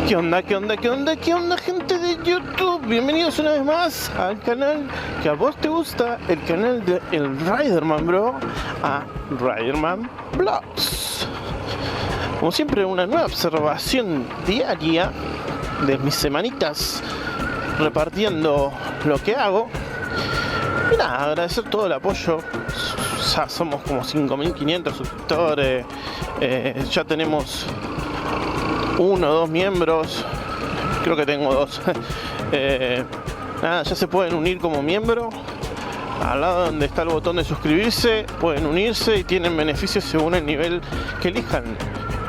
¿Qué onda, qué onda, qué onda, qué onda, gente de YouTube? Bienvenidos una vez más al canal que a vos te gusta, el canal de el Riderman, bro, a Riderman Vlogs. Como siempre, una nueva observación diaria de mis semanitas repartiendo lo que hago. Y nada, agradecer todo el apoyo. Ya somos como 5.500 suscriptores. Ya tenemos 1 o 2 miembros. Creo que tengo 2. Nada, ya se pueden unir como miembro. Al lado donde está el botón de suscribirse, pueden unirse y tienen beneficios según el nivel que elijan,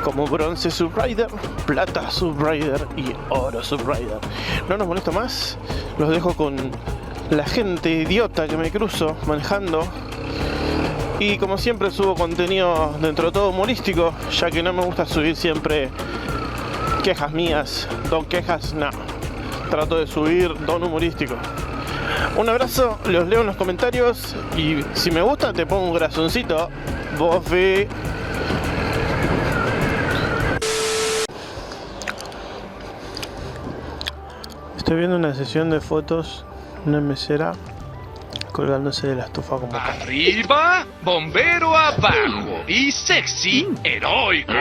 como bronce Subrider, plata Subrider y oro Subrider. No nos molesto más, los dejo con la gente idiota que me cruzo manejando. Y como siempre subo contenido dentro de todo humorístico, ya que no me gusta subir siempre quejas mías, don quejas, no. Trato de subir don humorístico. Un abrazo, los leo en los comentarios y si me gusta te pongo un corazoncito. Bofi. Estoy viendo una sesión de fotos, una mesera colgándose de la estufa como arriba, bombero abajo, y sexy, heroico,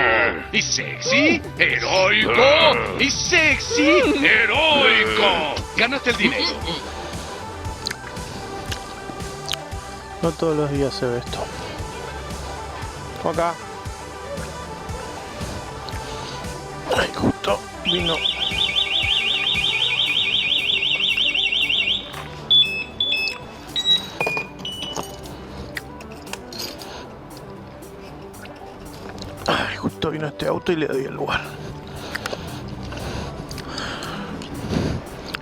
y sexy, heroico, y sexy, heroico. Ganaste el dinero. No todos los días se ve esto. Acá. Ay, justo vino. Ay, justo vino este auto y le doy el lugar.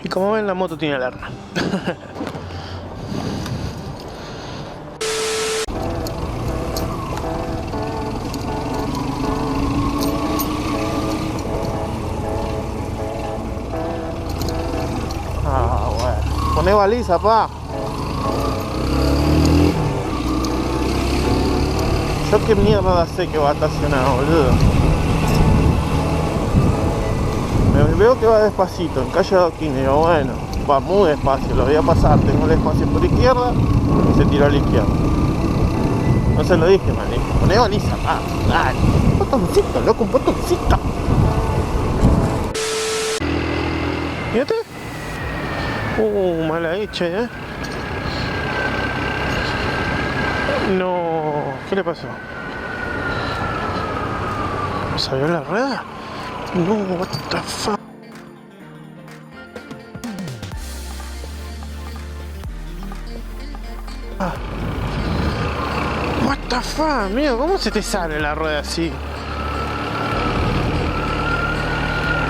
Y como ven, la moto tiene alarma. Ah, bueno. Poné baliza, pa. Yo qué mierda sé que va estacionado, boludo. Me veo que va despacito, en calle Adoquín, digo, bueno, va muy despacio, lo voy a pasar, tengo el espacio por izquierda, y se tiró a la izquierda. No se lo dije, man, le dije, poné baliza, pa, dale, un botoncito, loco, un botoncito. Fíjate. Mala hecha, No, ¿qué le pasó? ¿Salió la rueda? No, what the fuck. What the fuck, amigo, ¿cómo se te sale la rueda así?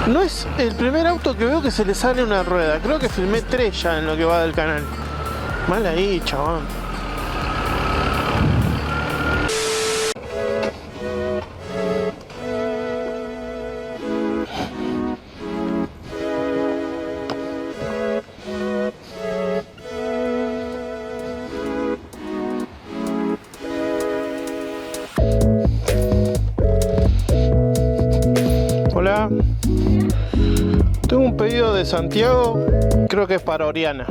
No es el primer auto que veo que se le sale una rueda. Creo que filmé 3 ya en lo que va del canal. Mal ahí, chabón. Hola. Tengo un pedido de Santiago, creo que es para Oriana.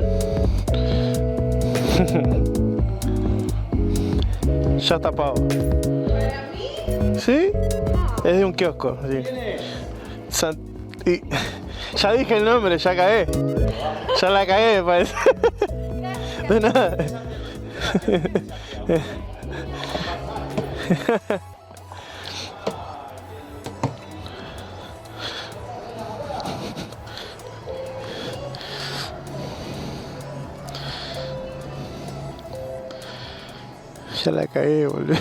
Ya está pago. ¿Para mí? ¿Sí? No. Es de un kiosco. Sí. ¿Quién es? Ya dije el nombre, ya cagué. Ya la cagué, me parece. De nada. Ya la cagué, boludo.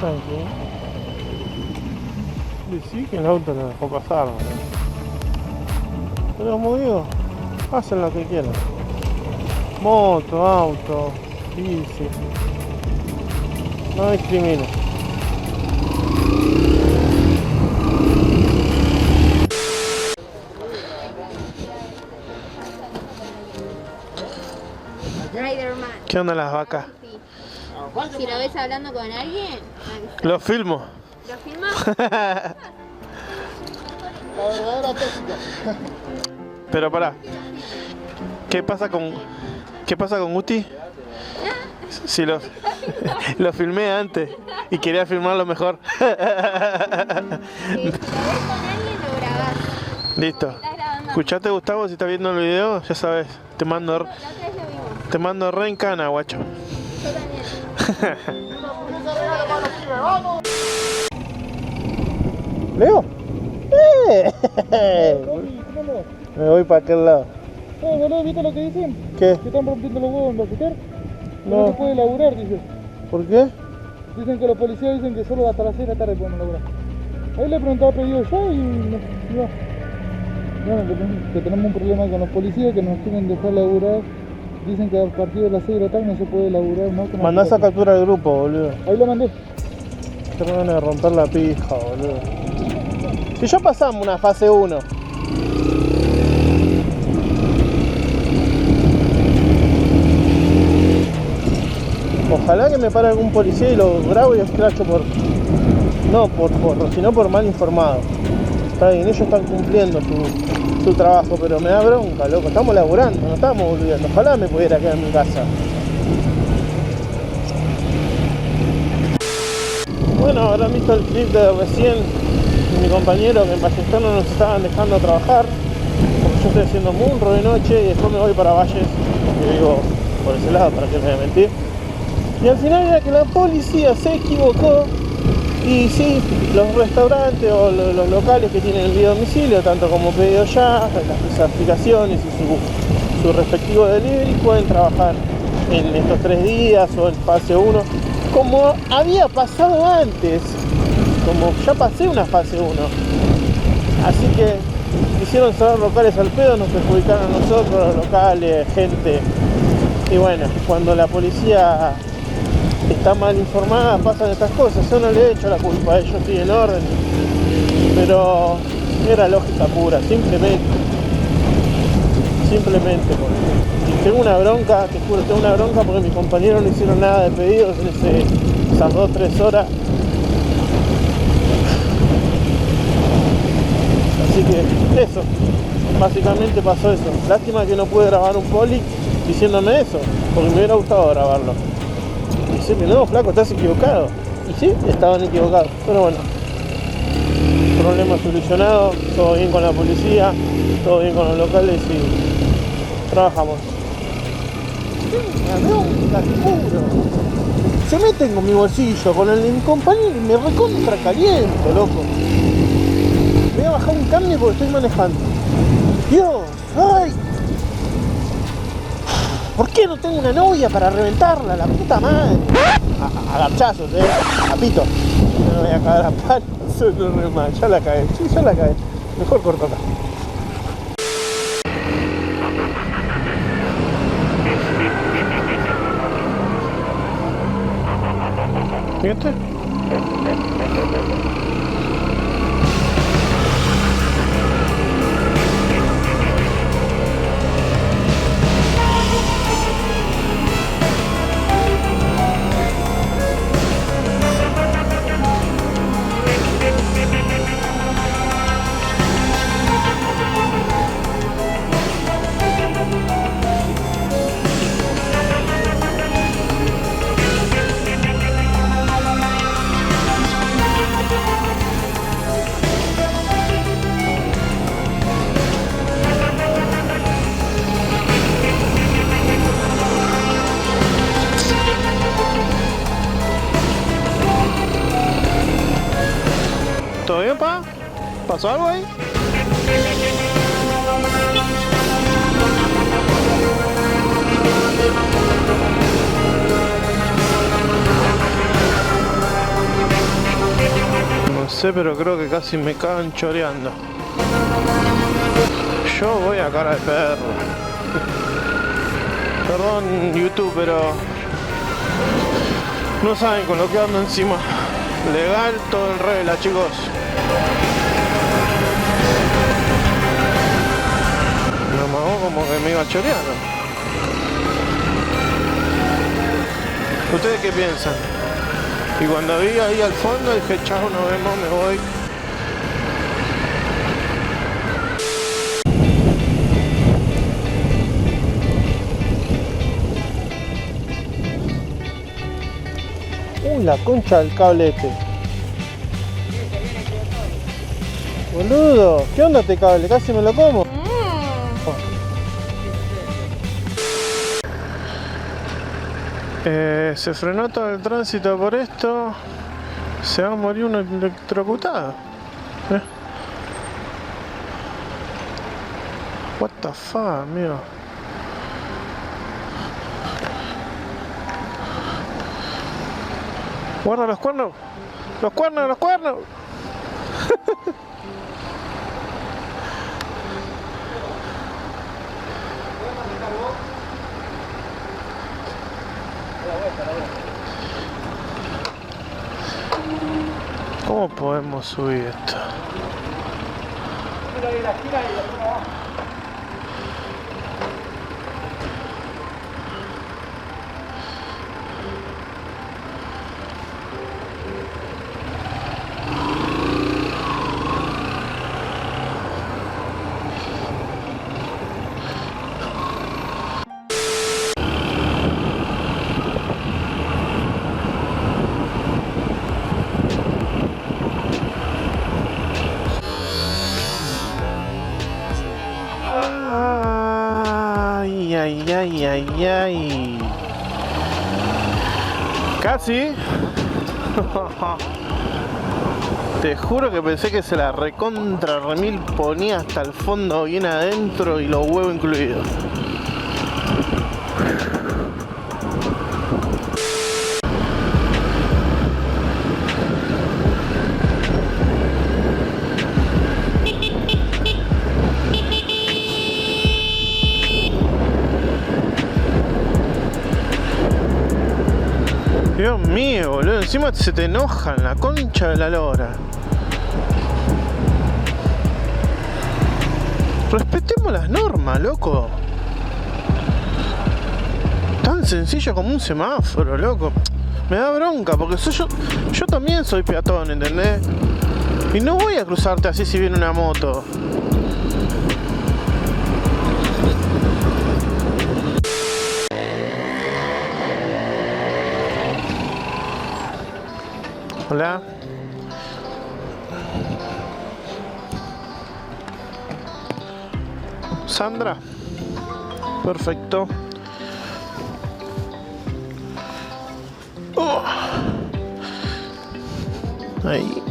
Tranquilo. Decí que el auto lo dejó pasar, boludo. Pero como digo, hacen lo que quieran. Moto, auto, bici. No discriminen. ¿Qué onda las vacas? Sí. Si lo ves hablando con alguien, Lo filmo. ¿lo filmas? Pero pará. ¿Qué pasa con Guti? Si lo filmé antes y quería filmarlo mejor. Si lo ves con alguien, lo grabás. Listo. Estás grabando. Escuchate, Gustavo, si estás viendo el video, ya sabes, te mando La otra vez lo vimos. te mando re en cana, guacho. Yo también. ¿Leo? Me voy para aquel lado. Boludo, ¿viste lo que dicen? ¿Qué? Que están rompiendo los huevos en Basuter. No. No se puede laburar, dice. ¿Por qué? Dicen que los policías dicen que solo hasta las 6 de la tarde pueden laburar. Ahí le preguntaba pedido ya y no. Bueno, que tenemos un problema con los policías que nos quieren dejar laburar. Dicen que a partir de las 6 de la tarde no se puede laburar más. Mandá esa captura al grupo, boludo. Ahí lo mandé. Te van a romper la pija, boludo. Si ya pasamos una fase 1. Ojalá que me pare algún policía y lo grabo y escracho por... No por forro, sino por mal informado. Está bien, ellos están cumpliendo su trabajo, pero me da bronca, loco. Estamos laburando, no estamos volviendo. Ojalá me pudiera quedar en mi casa. Bueno, habrán visto el clip de recién de mi compañero que en Ballester no nos estaban dejando trabajar porque yo estoy haciendo munro de noche y después me voy para Valles, que vivo por ese lado, para que me voy a mentir. Y al final era que la policía se equivocó y sí, los restaurantes o los locales que tienen el video domicilio, tanto como pedido ya, las aplicaciones y su respectivo delivery, pueden trabajar en estos 3 días o en fase 1, como había pasado antes, como ya pasé una fase 1. Así que quisieron cerrar locales al pedo, nos perjudicaron a nosotros, los locales, gente. Y bueno, cuando la policía está mal informada pasan estas cosas. Yo no le he hecho la culpa, ellos estoy en orden, pero era lógica pura, simplemente porque tengo una bronca, te juro, tengo una bronca porque mis compañeros no hicieron nada de pedidos en esas 2-3 horas. Así que eso, básicamente pasó eso. Lástima que no pude grabar un poli diciéndome eso, porque me hubiera gustado grabarlo. Y dice, no, flaco, estás equivocado. Y sí, estaban equivocados, pero bueno. Problema solucionado, todo bien con la policía, todo bien con los locales y trabajamos. La bronca, te juro. Se meten con mi bolsillo, con el de mi compañero y me recontra caliento, loco. Voy a bajar un cambio porque estoy manejando. Dios, ay. ¿Por qué no tengo una novia para reventarla? La puta madre. A garchazos, a pito. No me voy a cagar a palos. No re mal. Ya la cagué. Sí, ya la cagué. Mejor corto acá. Fíjate. ¿Todo bien, pa? ¿Pasó algo ahí? No sé, pero creo que casi me cagan choreando. Yo voy a cara de perro. Perdón, YouTube, pero no saben con lo que ando encima. Legal todo en regla, chicos. Me amagó como que me iba choreando. ¿Ustedes qué piensan? Y cuando vi ahí al fondo dije, chao, nos vemos, me voy. Uy, la concha del cablete. Boludo, ¿qué onda este cable? Casi me lo como. Se frenó todo el tránsito por esto. Se va a morir uno electrocutado. What the fuck, amigo. Guarda los cuernos. Los cuernos, los cuernos. ¿Cómo podemos subir esto? Ay, ay, ay, ay, ay. Casi. Te juro que pensé que se la recontra remil ponía hasta el fondo bien adentro y los huevos incluidos. Dios mío, boludo, encima se te enojan, la concha de la lora. Respetemos las normas, loco. Tan sencillo como un semáforo, loco. Me da bronca, porque yo también soy peatón, ¿entendés? Y no voy a cruzarte así si viene una moto. Hola. Sandra. Perfecto. Ahí.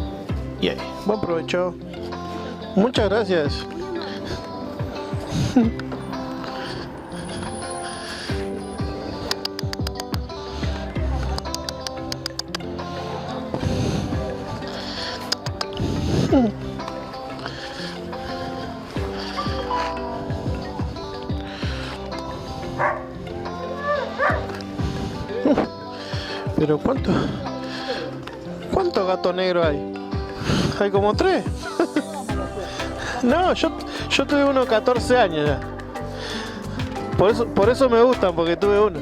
Y ahí. Buen provecho. Muchas gracias. Pero ¿cuántos gatos negros hay? Hay como 3. No, yo tuve uno 14 años ya. Por eso me gustan, porque tuve uno.